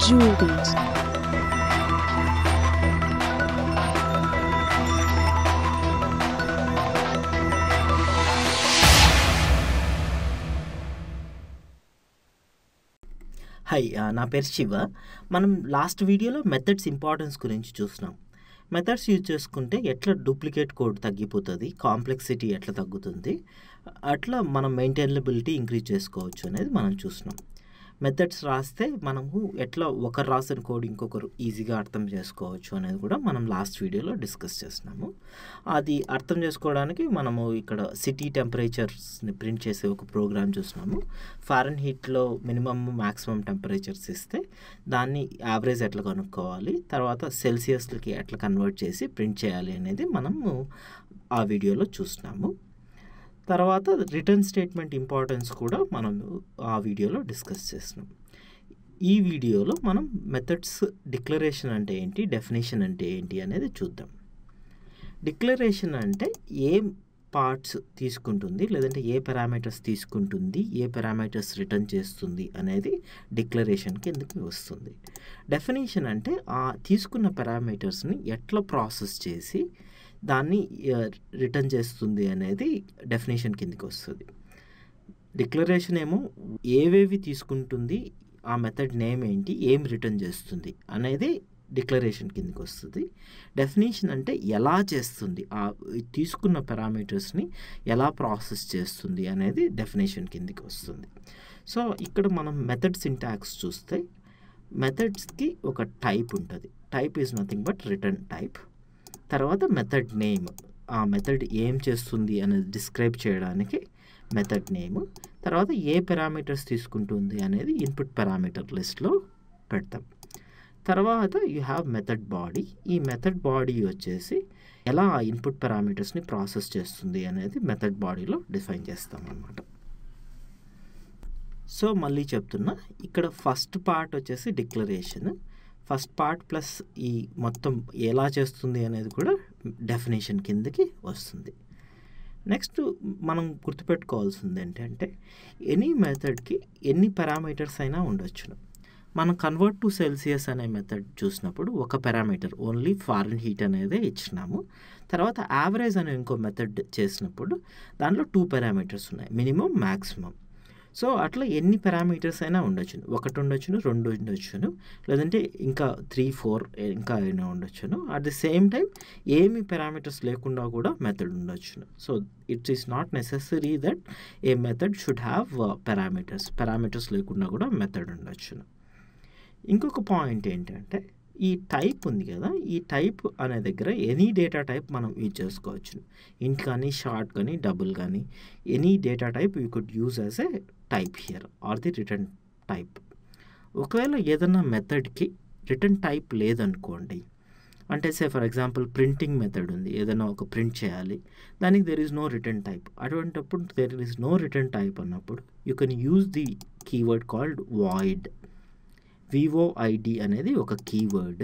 jewelries. Hi నా పేరు శివ. మనం లాస్ట్ వీడియోలో మెథడ్స్ ఇంపార్టెన్స్ గురించి చూస్తున్నాం. మెథడ్స్ యూజ్ చేసుకుంటే ఎట్లా డూప్లికేట్ కోడ్ తగ్గిపోతుంది, కాంప్లెక్సిటీ ఎట్లా తగ్గుతుంది, అట్లా మనం మెయింటైనబిలిటీ ఇంక్రీజ్ చేసుకోవచ్చు అనేది మనం చూస్తున్నాం. మెథడ్స్ రాస్తే మనము ఎట్లా ఒకరు రాసిన కోడ్ ఇంకొకరు ఈజీగా అర్థం చేసుకోవచ్చు అనేది కూడా మనం లాస్ట్ వీడియోలో డిస్కస్ చేస్తున్నాము. అది అర్థం చేసుకోవడానికి మనము ఇక్కడ సిటీ టెంపరేచర్స్ని ప్రింట్ చేసే ఒక ప్రోగ్రామ్ చూస్తున్నాము. ఫారెన్హీట్లో మినిమమ్ మ్యాక్సిమం టెంపరేచర్స్ ఇస్తే దాన్ని యావరేజ్ ఎట్లా కనుక్కోవాలి, తర్వాత సెల్సియస్లకి ఎట్లా కన్వర్ట్ చేసి ప్రింట్ చేయాలి అనేది మనము ఆ వీడియోలో చూస్తున్నాము. తర్వాత రిటర్న్ స్టేట్మెంట్ ఇంపార్టెన్స్ కూడా మనం ఆ వీడియోలో డిస్కస్ చేస్తున్నాం. ఈ వీడియోలో మనం మెథడ్స్ డిక్లరేషన్ అంటే ఏంటి, డెఫినేషన్ అంటే ఏంటి అనేది చూద్దాం. డిక్లరేషన్ అంటే ఏ పార్ట్స్ తీసుకుంటుంది, లేదంటే ఏ పారామీటర్స్ తీసుకుంటుంది, ఏ పారామీటర్స్ రిటర్న్ చేస్తుంది అనేది డిక్లరేషన్ కిందకి వస్తుంది. డెఫినేషన్ అంటే ఆ తీసుకున్న పారామీటర్స్ని ఎట్లా ప్రాసెస్ చేసి దాన్ని రిటర్న్ చేస్తుంది అనేది డెఫినేషన్ కిందకి వస్తుంది. డిక్లరేషన్ ఏమో ఏవేవి తీసుకుంటుంది, ఆ మెథడ్ నేమ్ ఏంటి, ఏం రిటర్న్ చేస్తుంది అనేది డిక్లరేషన్ కిందకి వస్తుంది. డెఫినేషన్ అంటే ఎలా చేస్తుంది, ఆ తీసుకున్న పారామీటర్స్ని ఎలా ప్రాసెస్ చేస్తుంది అనేది డెఫినేషన్ కిందకి వస్తుంది. సో ఇక్కడ మనం మెథడ్ సింటాక్స్ చూస్తే మెథడ్స్కి ఒక టైప్ ఉంటుంది. Type is nothing but return type. తర్వాత మెథడ్ నేమ్, ఆ మెథడ్ ఏం చేస్తుంది అనేది డిస్క్రైబ్ చేయడానికి మెథడ్ నేమ్. తర్వాత ఏ పారామీటర్స్ తీసుకుంటుంది అనేది ఇన్పుట్ పారామీటర్ లిస్ట్లో పెడతాం. తర్వాత యూ హ్యావ్ మెథడ్ బాడీ. ఈ మెథడ్ బాడీ వచ్చేసి ఎలా ఆ ఇన్పుట్ పారామీటర్స్ని ప్రాసెస్ చేస్తుంది అనేది మెథడ్ బాడీలో డిఫైన్ చేస్తాం అన్నమాట. సో మళ్ళీ చెప్తున్నా, ఇక్కడ ఫస్ట్ పార్ట్ వచ్చేసి డిక్లరేషన్. ఫస్ట్ పార్ట్ ప్లస్ ఈ మొత్తం ఎలా చేస్తుంది అనేది కూడా డెఫినేషన్ కిందకి వస్తుంది. నెక్స్ట్ మనం గుర్తుపెట్టుకోవాల్సింది ఏంటంటే ఎనీ మెథడ్కి ఎన్ని పారామీటర్స్ అయినా ఉండొచ్చును. మనం కన్వర్ట్ టు సెల్సియస్ అనే మెథడ్ చూసినప్పుడు ఒక పారామీటర్ ఓన్లీ ఫారెన్హీట్ అనేది ఇచ్చినాము. తర్వాత యావరేజ్ అనే ఇంకో మెథడ్ చేసినప్పుడు దాంట్లో 2 పారామీటర్స్ ఉన్నాయి, మినిమం మ్యాక్సిమం. సో అట్లా ఎన్ని పారామీటర్స్ అయినా ఉండొచ్చును, 1 ఉండొచ్చును, 2 ఉండొచ్చును, లేదంటే ఇంకా 3, 4 ఇంకా అయినా ఉండొచ్చును. అట్ ది సేమ్ టైం ఏమి పారామీటర్స్ లేకుండా కూడా మెథడ్ ఉండొచ్చును. So it is not necessary that a method should have parameters లేకుండా కూడా మెథడ్ ఉండొచ్చును. ఇంకొక పాయింట్ ఏంటంటే ఈ టైప్ ఉంది కదా, ఈ టైప్ అనే దగ్గర ఎనీ డేటా టైప్ మనం యూజ్ చేసుకోవచ్చు. ఇంట్ కానీ, షార్ట్ కానీ, డబుల్ కానీ, any data type you could use as a type here or the return type. ఒకవేళ ఏదైనా మెథడ్కి రిటర్న్ టైప్ లేదనుకోండి, అంటే say for example printing method ఉంది, ఏదైనా ఒక ప్రింట్ చేయాలి, దానికి there is no return type. అటువంటిప్పుడు there is no return type అన్నప్పుడు you can use the keyword called void. VOID అనేది ఒక కీవర్డ్.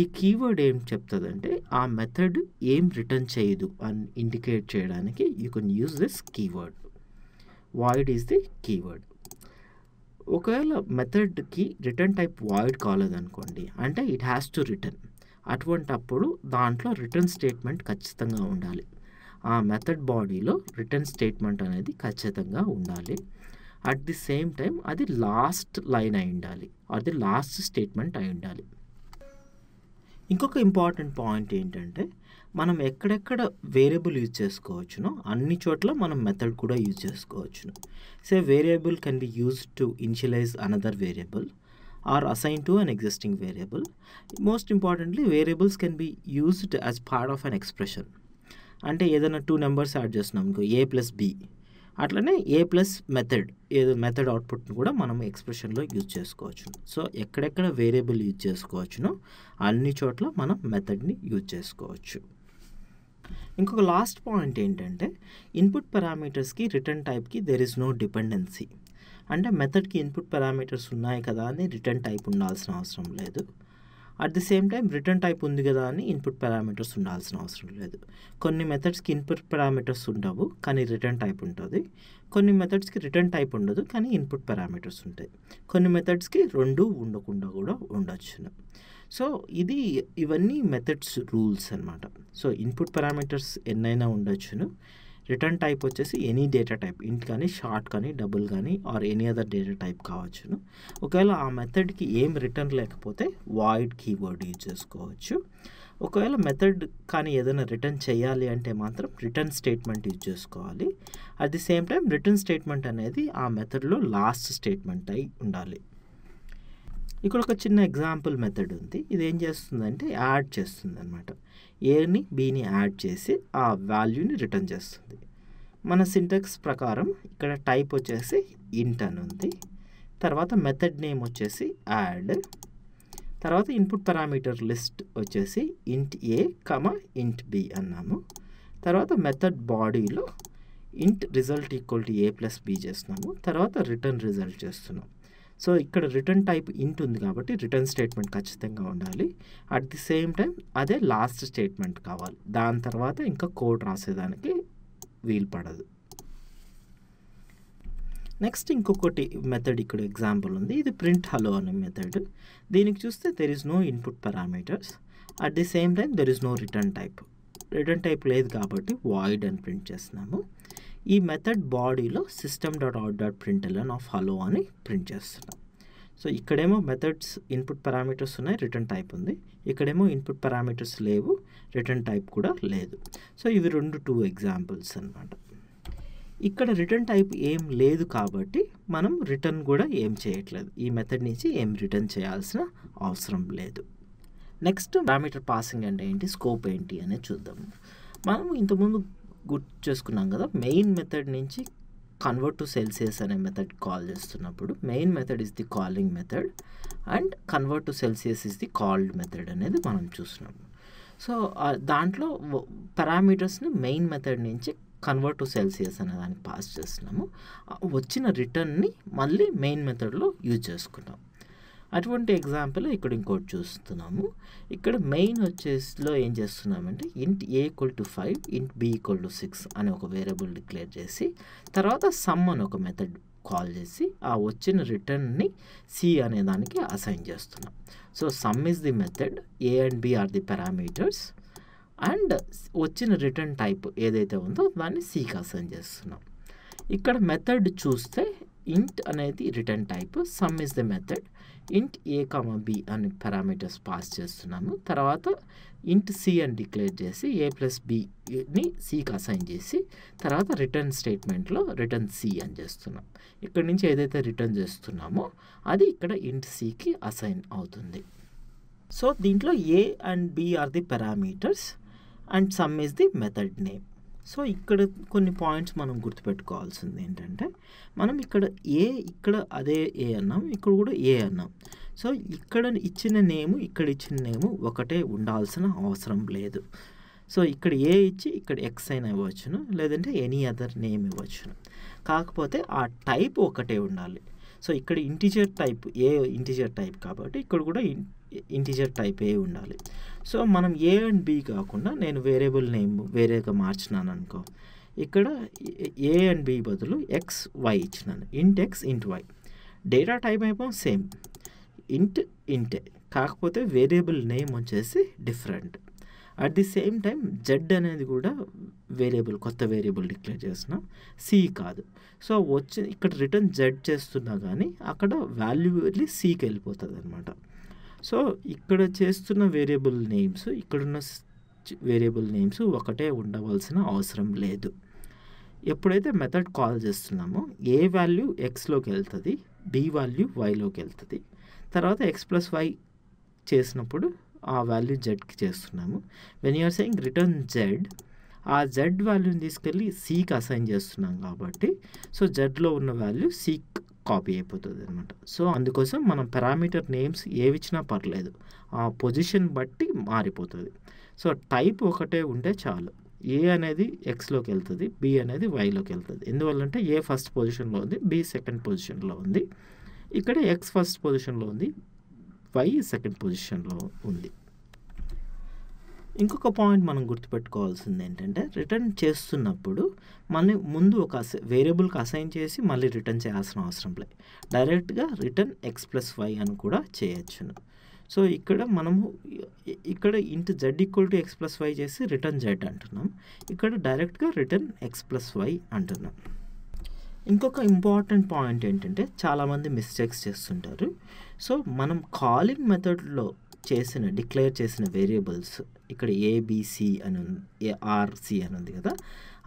ఈ కీవర్డ్ ఏం చెప్తుందంటే ఆ మెథడ్ ఏం రిటర్న్ చేయదు అని ఇండికేట్ చేయడానికి you can use this keyword. Void is the keyword. ఒకవేళ మెథడ్కి రిటర్న్ టైప్ వాయిడ్ కాలేదనుకోండి, అంటే ఇట్ హ్యాస్ టు రిటర్న్. అటువంటప్పుడు దాంట్లో రిటర్న్ స్టేట్మెంట్ ఖచ్చితంగా ఉండాలి. ఆ మెథడ్ బాడీలో రిటర్న్ స్టేట్మెంట్ అనేది ఖచ్చితంగా ఉండాలి. అట్ ది సేమ్ టైం అది లాస్ట్ లైన్ అయి ఉండాలి, అది లాస్ట్ స్టేట్మెంట్ అయి ఉండాలి. ఇంకొక ఇంపార్టెంట్ పాయింట్ ఏంటంటే మనం ఎక్కడెక్కడ వేరియబుల్ యూజ్ చేసుకోవచ్చునో అన్ని చోట్ల మనం మెథడ్ కూడా యూజ్ చేసుకోవచ్చును. Say variable can be used to initialize another variable or assign to an existing variable. Most importantly variables can be used as part of an expression. అంటే ఏదైనా 2 నెంబర్స్ యాడ్ చేస్తున్నాం అనుకో, A+B, అట్లనే A+ method, ఏదో method అవుట్పుట్ని కూడా మనం ఎక్స్ప్రెషన్లో యూజ్ చేసుకోవచ్చు. సో ఎక్కడెక్కడ వేరియబుల్ యూజ్ చేసుకోవచ్చునో అన్ని చోట్ల మనం మెథడ్ని యూజ్ చేసుకోవచ్చు. ఇంకొక లాస్ట్ పాయింట్ ఏంటంటే ఇన్పుట్ పారామీటర్స్కి రిటర్న్ టైప్కి దెర్ ఇస్ నో డిపెండెన్సీ. అంటే మెథడ్కి ఇన్పుట్ పారామీటర్స్ ఉన్నాయి కదా అని రిటర్న్ టైప్ ఉండాల్సిన అవసరం లేదు. At the same time return type ఉంది కదా అని ఇన్పుట్ పారామీటర్స్ ఉండాల్సిన అవసరం లేదు. కొన్ని మెథడ్స్కి ఇన్పుట్ పారామీటర్స్ ఉండవు కానీ రిటర్న్ టైప్ ఉంటుంది. కొన్ని మెథడ్స్కి రిటర్న్ టైప్ ఉండదు కానీ ఇన్పుట్ పారామీటర్స్ ఉంటాయి. కొన్ని మెథడ్స్కి రెండు ఉండకుండా కూడా ఉండొచ్చును. సో ఇవన్నీ మెథడ్స్ రూల్స్ అనమాట. సో ఇన్పుట్ పారామీటర్స్ ఎన్నైనా ఉండొచ్చును. రిటర్న్ టైప్ వచ్చేసి ఎనీ డేటా టైప్, ఇంట్ కానీ షార్ట్ కానీ డబుల్ కానీ or any other data type కావచ్చును. ఒకవేళ ఆ మెథడ్కి ఏం రిటర్న్ లేకపోతే వాయిడ్ కీవర్డ్ యూజ్ చేసుకోవచ్చు. ఒకవేళ మెథడ్ కానీ ఏదైనా రిటర్న్ చేయాలి అంటే మాత్రం రిటర్న్ స్టేట్మెంట్ యూజ్ చేసుకోవాలి. At the same time return statement అనేది ఆ మెథడ్లో లాస్ట్ స్టేట్మెంట్ అయి ఉండాలి. ఇక్కడ ఒక చిన్న ఎగ్జాంపుల్ మెథడ్ ఉంది. ఇది ఏం చేస్తుందంటే యాడ్ చేస్తుంది అనమాట. ఏని బీని యాడ్ చేసి ఆ వాల్యూని రిటర్న్ చేస్తుంది. మన సింటాక్స్ ప్రకారం ఇక్కడ టైప్ వచ్చేసి ఇంట్ అని ఉంది. తర్వాత మెథడ్ నేమ్ వచ్చేసి యాడ్. తర్వాత ఇన్పుట్ పారామీటర్ లిస్ట్ వచ్చేసి ఇంట్ ఏ ఇంట్ బి అన్నాము. తర్వాత మెథడ్ బాడీలో int result equal to A plus B చేస్తున్నాము. తర్వాత రిటర్న్ రిజల్ట్ చేస్తున్నాం. సో ఇక్కడ రిటర్న్ టైప్ ఇంట్ ఉంది కాబట్టి రిటర్న్ స్టేట్మెంట్ ఖచ్చితంగా ఉండాలి. అట్ ది సేమ్ టైం అదే లాస్ట్ స్టేట్మెంట్ కావాలి. దాని తర్వాత ఇంకా కోడ్ రాసేదానికి వీలు పడదు. నెక్స్ట్ ఇంకొకటి మెథడ్ ఇక్కడ ఎగ్జాంపుల్ ఉంది. ఇది ప్రింట్ హలో అనే మెథడ్. దీనికి చూస్తే there is no input parameters. At the same time there is no return type. Return type లేదు కాబట్టి వాయిడ్ అని ప్రింట్ చేస్తున్నాము. ఈ మెథడ్ బాడీలో system.out.println ఆఫ్ హలో అని ప్రింట్ చేస్తున్నాం. సో ఇక్కడేమో మెథడ్స్ ఇన్పుట్ పారామీటర్స్ ఉన్నాయి, రిటర్న్ టైప్ ఉంది. ఇక్కడేమో ఇన్పుట్ పారామీటర్స్ లేవు, రిటర్న్ టైప్ కూడా లేదు. సో ఇవి టూ ఎగ్జాంపుల్స్ అనమాట. ఇక్కడ రిటర్న్ టైప్ ఏం లేదు కాబట్టి మనం రిటర్న్ కూడా ఏం చేయట్లేదు. ఈ మెథడ్ నుంచి ఏం రిటర్న్ చేయాల్సిన అవసరం లేదు. నెక్స్ట్ పారామీటర్ పాసింగ్ అంటే ఏంటి, స్కోప్ ఏంటి అనేది చూద్దాము. మనం ఇంతకుముందు గుర్తు చేసుకున్నాం కదా, మెయిన్ మెథడ్ నుంచి కన్వర్ట్ టు సెల్సియస్ అనే మెథడ్ కాల్ చేస్తున్నప్పుడు main method is the calling method and convert to Celsius is the called method అనేది మనం చూస్తున్నాము. సో దాంట్లో పారామీటర్స్ని మెయిన్ మెథడ్ నుంచి కన్వర్ట్ టు సెల్సియస్ అనే దానికి పాస్ చేస్తున్నాము. వచ్చిన రిటర్న్ని మళ్ళీ మెయిన్ మెథడ్లో యూజ్ చేసుకున్నాం. అటువంటి ఎగ్జాంపుల్ ఇక్కడ ఇంకోటి చూస్తున్నాము. ఇక్కడ మెయిన్ వచ్చేసిలో ఏం చేస్తున్నామంటే ఇంట్ ఏ ఈక్వల్ టు 5 ఇంట్ బి ఈక్వల్ టు 6 అనే ఒక వేరియబుల్ డిక్లేర్ చేసి తర్వాత సమ్ అని ఒక మెథడ్ కాల్ చేసి ఆ వచ్చిన రిటర్న్ని సి అనే దానికి అసైన్ చేస్తున్నాం. So sum is the method, A and B are the parameters and వచ్చిన రిటర్న్ టైప్ ఏదైతే ఉందో దాన్ని సికి అసైన్ చేస్తున్నాం. ఇక్కడ మెథడ్ చూస్తే ఇంట్ అనేది return type, some is the method, ఇంట్ ఏ బి అని పారామీటర్స్ పాస్ చేస్తున్నాము. తర్వాత ఇంట్ సి అని డిక్లేర్ చేసి ఏ ప్లస్ బిని సికి అసైన్ చేసి తర్వాత రిటర్న్ స్టేట్మెంట్లో రిటర్న్ సి అని చేస్తున్నాం. ఇక్కడ నుంచి ఏదైతే రిటర్న్ చేస్తున్నామో అది ఇక్కడ ఇంట్ సికి అసైన్ అవుతుంది. సో దీంట్లో A and B are the parameters and sum is the method name. So ఇక్కడ కొన్ని పాయింట్స్ మనం గుర్తుపెట్టుకోవాల్సింది ఏంటంటే మనం ఇక్కడ అదే ఏ అన్నాం, ఇక్కడ కూడా ఏ అన్నాం. సో ఇక్కడ ఇచ్చిన నేము ఒకటే ఉండాల్సిన అవసరం లేదు. సో ఇక్కడ ఏ ఇచ్చి ఇక్కడ ఎక్స్ అయినా ఇవ్వచ్చును, లేదంటే ఎనీ అదర్ నేమ్ ఇవ్వచ్చును. కాకపోతే ఆ టైప్ ఒకటే ఉండాలి. సో ఇక్కడ ఇంటిజర్ టైప్ ఏ ఇంటిజర్ టైప్ కాబట్టి ఇక్కడ కూడా ఇంటిజర్ టైప్ ఏ ఉండాలి. సో మనం ఏ అండ్ బి కాకుండా నేను వేరియబుల్ నేమ్ వేరేగా మార్చినాను అనుకో, ఇక్కడ ఏ అండ్ బి బదులు ఎక్స్ వై ఇచ్చినాను, ఇంట్ ఎక్స్ ఇంట్ వై. డేటా టైప్ ఏమో సేమ్ ఇంటే, కాకపోతే వేరియబుల్ నేమ్ వచ్చేసి different. At the same time Z అనేది కూడా కొత్త వేరియబుల్ డిక్లేర్ చేస్తున్నాం, సి కాదు. సో ఇక్కడ రిటర్న్ జెడ్ చేస్తున్నా కానీ అక్కడ వాల్యూ వెళ్ళి సికి వెళ్ళిపోతుంది అనమాట. సో ఇక్కడ చేస్తున్న వేరియబుల్ నేమ్స్ ఇక్కడున్న వేరియబుల్ నేమ్స్ ఒకటే ఉండవలసిన అవసరం లేదు. ఎప్పుడైతే మెథడ్ కాల్ చేస్తున్నామో ఏ వాల్యూ ఎక్స్లోకి వెళ్తుంది, బి వాల్యూ వైలోకి వెళ్తుంది. తర్వాత ఎక్స్ ప్లస్ వై చేసినప్పుడు ఆ వాల్యూ జెడ్కి చేస్తున్నాము. When you're saying return Z, ఆ జెడ్ వాల్యూని తీసుకెళ్ళి సికి అసైన్ చేస్తున్నాం కాబట్టి సో జెడ్లో ఉన్న వాల్యూ సికి కాపీ అయిపోతుంది అనమాట. సో అందుకోసం మనం పారామీటర్ నేమ్స్ ఏవి ఇచ్చినా పర్లేదు, ఆ పొజిషన్ బట్టి మారిపోతుంది. సో టైప్ ఒకటే ఉంటే చాలు. ఏ అనేది ఎక్స్లోకి వెళ్తుంది, బి అనేది వైలోకి వెళ్తుంది. ఎందువల్లంటే ఏ ఫస్ట్ పొజిషన్లో ఉంది, బి సెకండ్ పొజిషన్లో ఉంది. ఇక్కడ ఎక్స్ ఫస్ట్ పొజిషన్లో ఉంది, వై సెకండ్ పొజిషన్లో ఉంది. ఇంకొక పాయింట్ మనం గుర్తుపెట్టుకోవాల్సింది ఏంటంటే రిటర్న్ చేస్తున్నప్పుడు మనం ముందు ఒక వేరియబుల్కి అసైన్ చేసి మళ్ళీ రిటర్న్ చేయాల్సిన అవసరం లేదు. డైరెక్ట్గా రిటర్న్ ఎక్స్ ప్లస్ వై అని కూడా చేయొచ్చును. సో ఇక్కడ మనము ఇక్కడ int Z equal to X plus Y చేసి రిటర్న్ జెడ్ అంటున్నాం. ఇక్కడ డైరెక్ట్గా రిటర్న్ ఎక్స్ ప్లస్ వై అంటున్నాం. ఇంకొక ఇంపార్టెంట్ పాయింట్ ఏంటంటే చాలామంది మిస్టేక్స్ చేస్తుంటారు. సో మనం కాలింగ్ మెథడ్లో డిక్లేర్ చేసిన వేరియబుల్స్ ఇక్కడ ఏబిసి అని ఉంది, ఏఆర్సి అని ఉంది కదా,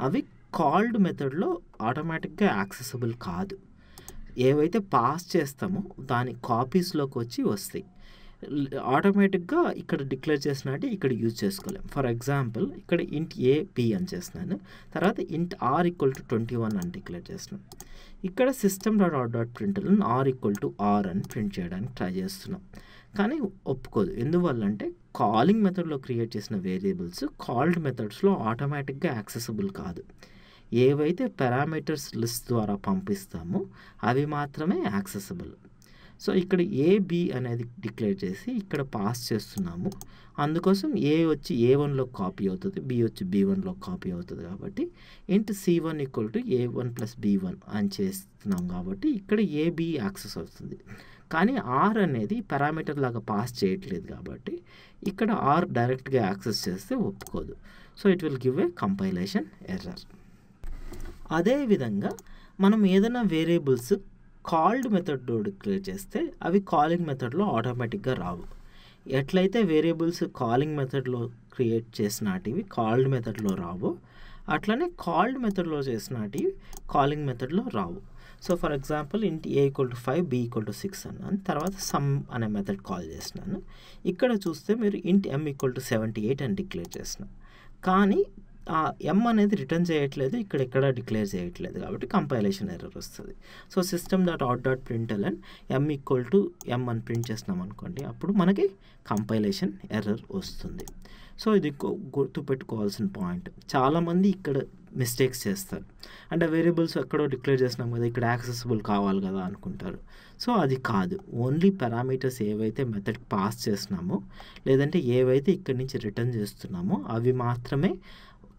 అవి కాల్డ్ మెథడ్లో ఆటోమేటిక్గా యాక్సెసిబుల్ కాదు. ఏవైతే పాస్ చేస్తామో దాని కాపీస్లోకి వచ్చి వస్తాయి. ఆటోమేటిక్గా ఇక్కడ డిక్లేర్ చేసినట్టు ఇక్కడ యూజ్ చేసుకోలేం. ఫర్ ఎగ్జాంపుల్ ఇక్కడ ఇంట్ ఏ బి అని చేస్తున్నాను, తర్వాత ఇంట్ ఆర్ ఈక్వల్ టు 21 అని డిక్లేర్ చేస్తున్నాం. ఇక్కడ system.out.println R equal to R అని ప్రింట్ చేయడానికి ట్రై చేస్తున్నాం, కానీ ఒప్పుకోదు. ఎందువల్లంటే కాలింగ్ మెథడ్లో క్రియేట్ చేసిన వేరియబుల్స్ కాల్డ్ మెథడ్స్లో ఆటోమేటిక్గా యాక్సెసిబుల్ కాదు. ఏవైతే పారామీటర్స్ లిస్ట్ ద్వారా పంపిస్తామో అవి మాత్రమే యాక్సెసిబుల్. సో ఇక్కడ ఏబి అనేది డిక్లేర్ చేసి ఇక్కడ పాస్ చేస్తున్నాము. అందుకోసం ఏ వచ్చి A1లో కాపీ అవుతుంది, బి వచ్చి B1లో కాపీ అవుతుంది. కాబట్టి ఇంట్ C1 equal to A1 plus B1 అని చేస్తున్నాం. కాబట్టి ఇక్కడ ఏబి యాక్సెస్ అవుతుంది. కానీ ఆర్ అనేది పారామీటర్ లాగా పాస్ చేయట్లేదు కాబట్టి ఇక్కడ ఆర్ డైరెక్ట్గా యాక్సెస్ చేస్తే ఒప్పుకోదు. So it will give a compilation error. అదేవిధంగా మనం ఏదైనా వేరియబుల్స్ కాల్డ్ మెథడ్లో డిక్లేర్ చేస్తే అవి కాలింగ్ మెథడ్లో ఆటోమేటిక్గా రావు. ఎట్లయితే వేరియబుల్స్ కాలింగ్ మెథడ్లో క్రియేట్ చేసినటివి కాల్డ్ మెథడ్లో రావు, అట్లనే కాల్డ్ మెథడ్లో చేసినటివి కాలింగ్ మెథడ్లో రావు. So for example int A equal to 5 B equal to 6 అన్నాను, తర్వాత సమ్ అనే మెథడ్ కాల్ చేసినాను. ఇక్కడ చూస్తే మీరు ఇంట్ ఎమ్ ఈక్వల్ టు 78 అని డిక్లేర్ చేసినాను, కానీ ఆ ఎమ్ అనేది రిటర్న్ చేయట్లేదు, ఇక్కడ ఎక్కడ డిక్లేర్ చేయట్లేదు. కాబట్టి కంపైలేషన్ ఎర్రర్ వస్తుంది. So system.out.println M equal to M అని ప్రింట్ చేస్తున్నాం అనుకోండి, అప్పుడు మనకి కంపైలేషన్ ఎర్రర్ వస్తుంది. సో ఇది గుర్తుపెట్టుకోవాల్సిన పాయింట్. చాలామంది ఇక్కడ మిస్టేక్స్ చేస్తారు. అంటే వేరియబుల్స్ ఎక్కడో డిక్లేర్ చేసినాం కదా, ఇక్కడ యాక్సెసిబుల్ కావాలి కదా అనుకుంటారు. సో అది కాదు. ఓన్లీ పారామీటర్స్ ఏవైతే మెథడ్కి పాస్ చేసినామో లేదంటే ఏవైతే ఇక్కడి నుంచి రిటర్న్ చేస్తున్నామో అవి మాత్రమే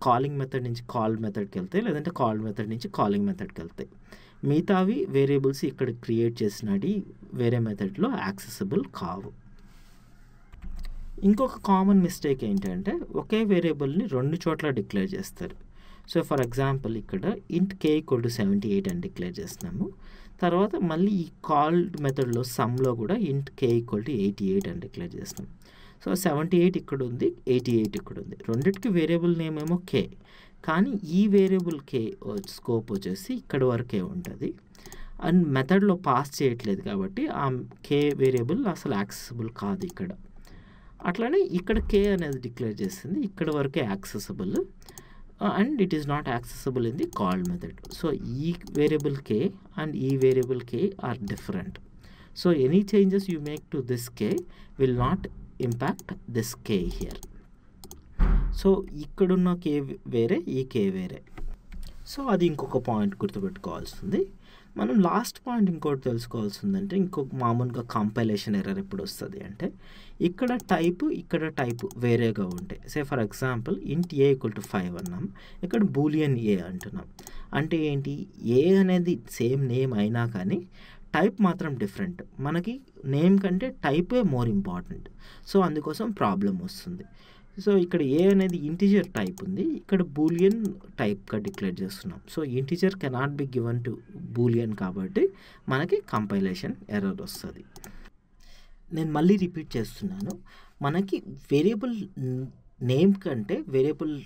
కాలింగ్ మెథడ్ నుంచి కాల్ మెథడ్కి వెళ్తాయి, లేదంటే కాల్ మెథడ్ నుంచి కాలింగ్ మెథడ్కి వెళ్తాయి. మిగతావి వేరియబుల్స్ ఇక్కడ క్రియేట్ చేసినవి వేరే మెథడ్లో యాక్సెసిబుల్ కావు. ఇంకొక కామన్ మిస్టేక్ ఏంటంటే ఒకే వేరియబుల్ని 2 చోట్ల డిక్లేర్ చేస్తారు. సో ఫర్ ఎగ్జాంపుల్ ఇక్కడ ఇంట్ కే ఈక్వల్ టు 78 అని డిక్లేర్ చేస్తున్నాము, తర్వాత మళ్ళీ ఈ కాల్డ్ మెథడ్లో సమ్లో కూడా ఇంట్ కే ఈక్వల్ టు 88 అని డిక్లేర్ చేస్తున్నాం. సో 78 ఇక్కడ ఉంది, 88 ఇక్కడ ఉంది. రెండిటికి వేరియబుల్ నేమ్ ఏమో కే, కానీ ఈ వేరియబుల్ కే స్కోప్ వచ్చేసి ఇక్కడ వరకే ఉంటుంది అండ్ మెథడ్లో పాస్ చేయట్లేదు కాబట్టి ఆ కే వేరియబుల్ అసలు యాక్సెసిబుల్ కాదు ఇక్కడ. అట్లనే ఇక్కడ కే అనేది డిక్లేర్ చేసింది, ఇక్కడ వరకే accessible and it is not accessible in the called method. So ఈ వేరియబుల్ కే అండ్ ఈ variable K are different. So any changes you make to this K will not impact this K here. So ఇక్కడున్న K వేరే, ఈ కే వేరే. So అది ఇంకొక point గుర్తుపెట్టుకోవాల్సింది. మనం లాస్ట్ పాయింట్ ఇంకోటి తెలుసుకోవాల్సిందంటే ఇంకొక మామూలుగా కంపైలేషన్ ఎర్రర్ ఎప్పుడు వస్తుంది అంటే ఇక్కడ టైపు వేరేగా ఉంటాయి. సే for example int A equal to 5 అన్నాం, ఇక్కడ బూలియన్ ఏ అంటున్నాం. అంటే ఏంటి, ఏ అనేది సేమ్ నేమ్ అయినా కానీ టైప్ మాత్రం డిఫరెంట్. మనకి నేమ్ కంటే టైపే మోర్ ఇంపార్టెంట్. సో అందుకోసం ప్రాబ్లం వస్తుంది. సో ఇక్కడ ఏ అనేది ఇంటిజర్ టైప్ ఉంది, ఇక్కడ బూలియన్ టైప్గా డిక్లేర్ చేస్తున్నాం. So integer cannot be given to Boolean కాబట్టి మనకి కంపైలేషన్ ఎర్రర్ వస్తుంది. నేను మళ్ళీ రిపీట్ చేస్తున్నాను, మనకి వేరియబుల్ నేమ్ కంటే variable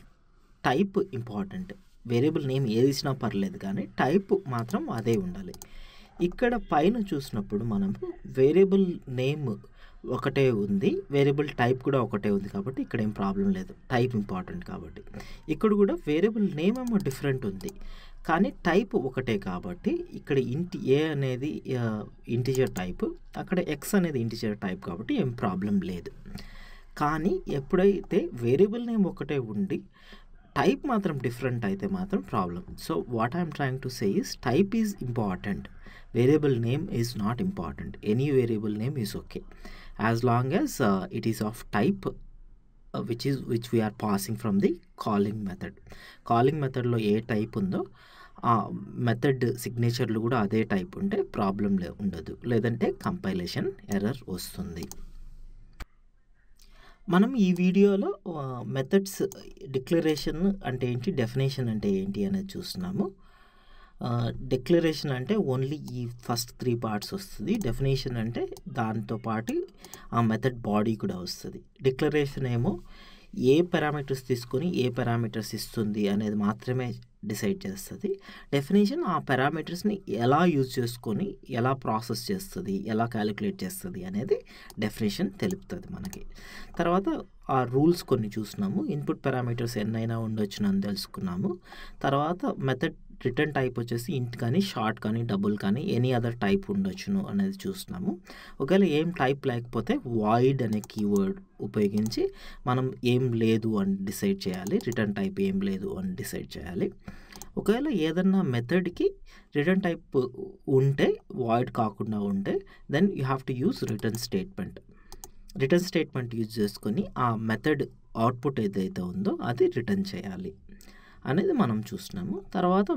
type important. Variable name ఏది ఇచ్చినా పర్లేదు కానీ టైప్ మాత్రం అదే ఉండాలి. ఇక్కడ పైన చూసినప్పుడు మనము వేరియబుల్ నేమ్ ఒకటే ఉంది, వేరియబుల్ టైప్ కూడా ఒకటే ఉంది కాబట్టి ఇక్కడ ఏం ప్రాబ్లం లేదు, టైప్ ఇంపార్టెంట్ కాబట్టి. ఇక్కడ కూడా వేరియబుల్ నేమ్ ఏమో డిఫరెంట్ ఉంది కానీ టైప్ ఒకటే కాబట్టి ఇక్కడ ఇంట్ ఏ అనేది ఇంటిజర్ టైప్, అక్కడ ఎక్స్ అనేది ఇంటిజర్ టైప్ కాబట్టి ఏం ప్రాబ్లం లేదు. కానీ ఎప్పుడైతే వేరియబుల్ నేమ్ ఒకటే ఉండి టైప్ మాత్రం డిఫరెంట్ అయితే మాత్రం problem. So what I'm trying to say is type is important, variable name is not important. Any variable name is okay. As long as it is of type which we are passing from the calling మెథడ్లో ఏ type ఉందో ఆ method సిగ్నేచర్లు కూడా అదే type ఉంటే problem ఉండదు, లేదంటే compilation error వస్తుంది. మనం ఈ వీడియోలో మెథడ్స్ డిక్లరేషన్ అంటే ఏంటి, డెఫినేషన్ అంటే ఏంటి అనేది చూస్తున్నాము. డిక్లరేషన్ అంటే ఓన్లీ ఈ ఫస్ట్ 3 పార్ట్స్ వస్తుంది. డెఫినేషన్ అంటే దాంతోపాటు ఆ మెథడ్ బాడీ కూడా వస్తుంది. డిక్లరేషన్ ఏమో ఏ పారామీటర్స్ తీసుకొని ఏ పారామీటర్స్ ఇస్తుంది అనేది మాత్రమే డిసైడ్ చేస్తుంది. డెఫినేషన్ ఆ పారామీటర్స్ని ఎలా యూజ్ చేసుకొని ఎలా ప్రాసెస్ చేస్తుంది, ఎలా క్యాలిక్యులేట్ చేస్తుంది అనేది డెఫినేషన్ తెలుపుతుంది మనకి. తర్వాత ఆ రూల్స్ కొన్ని చూసినాము. ఇన్పుట్ పారామీటర్స్ ఎన్నైనా ఉండొచ్చు అని తెలుసుకున్నాము. తర్వాత మెథడ్ రిటర్న్ టైప్ వచ్చేసి ఇంట్ కానీ షార్ట్ కానీ డబుల్ కానీ ఎనీ అదర్ టైప్ ఉండొచ్చును అనేది చూస్తున్నాము. ఒకవేళ ఏం టైప్ లేకపోతే వాయిడ్ అనే కీవర్డ్ ఉపయోగించి మనం ఏం లేదు అని డిసైడ్ చేయాలి, రిటర్న్ టైప్ ఏం లేదు అని డిసైడ్ చేయాలి. ఒకవేళ ఏదన్నా మెథడ్కి రిటర్న్ టైప్ ఉంటే, వాయిడ్ కాకుండా ఉంటే, then you have to use return statement use చేసుకొని ఆ మెథడ్ అవుట్పుట్ ఏదైతే ఉందో అది రిటర్న్ చేయాలి అనేది మనం చూస్తున్నాము. తర్వాత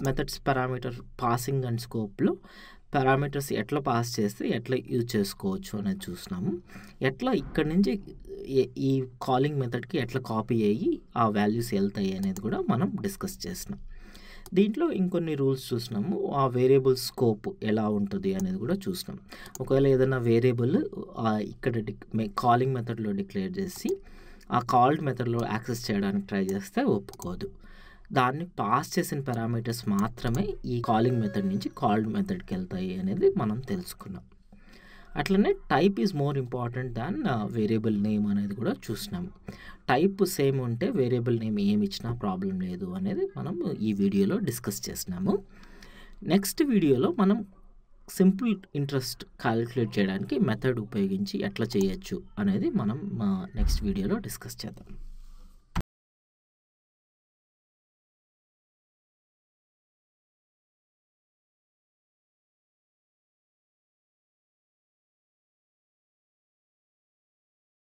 మెథడ్స్ పారామీటర్ పాసింగ్ అండ్ స్కోప్లో పారామీటర్స్ ఎట్లా పాస్ చేస్తే ఎట్లా యూజ్ చేసుకోవచ్చు అనేది చూస్తున్నాము. ఎట్లా ఇక్కడ నుంచి ఈ కాలింగ్ మెథడ్కి ఎట్లా కాపీ అయ్యి ఆ వాల్యూస్ వెళ్తాయి అనేది కూడా మనం డిస్కస్ చేస్తున్నాం. దీంట్లో ఇంకొన్ని రూల్స్ చూసినాము. ఆ వేరియబుల్ స్కోప్ ఎలా ఉంటుంది అనేది కూడా చూసినాం. ఒకవేళ ఏదైనా వేరియబుల్ ఇక్కడ కాలింగ్ మెథడ్లో డిక్లేర్ చేసి ఆ కాల్డ్ మెథడ్లో యాక్సెస్ చేయడానికి ట్రై చేస్తే ఒప్పుకోదు. దాన్ని పాస్ చేసిన పారామీటర్స్ మాత్రమే ఈ కాలింగ్ మెథడ్ నుంచి కాల్డ్ మెథడ్కి వెళ్తాయి అనేది మనం తెలుసుకున్నాం. అట్లనే type is more important than variable name అనేది కూడా చూసినాం. టైప్ సేమ్ ఉంటే వేరియబుల్ నేమ్ ఏమి ఇచ్చినా ప్రాబ్లం లేదు అనేది మనం ఈ వీడియోలో డిస్కస్ చేసినాము. నెక్స్ట్ వీడియోలో మనం సింపుల్ ఇంట్రెస్ట్ క్యాలిక్యులేట్ చేయడానికి మెథడ్ ఉపయోగించి ఎట్లా చేయొచ్చు అనేది మనం నెక్స్ట్ వీడియోలో డిస్కస్ చేద్దాం.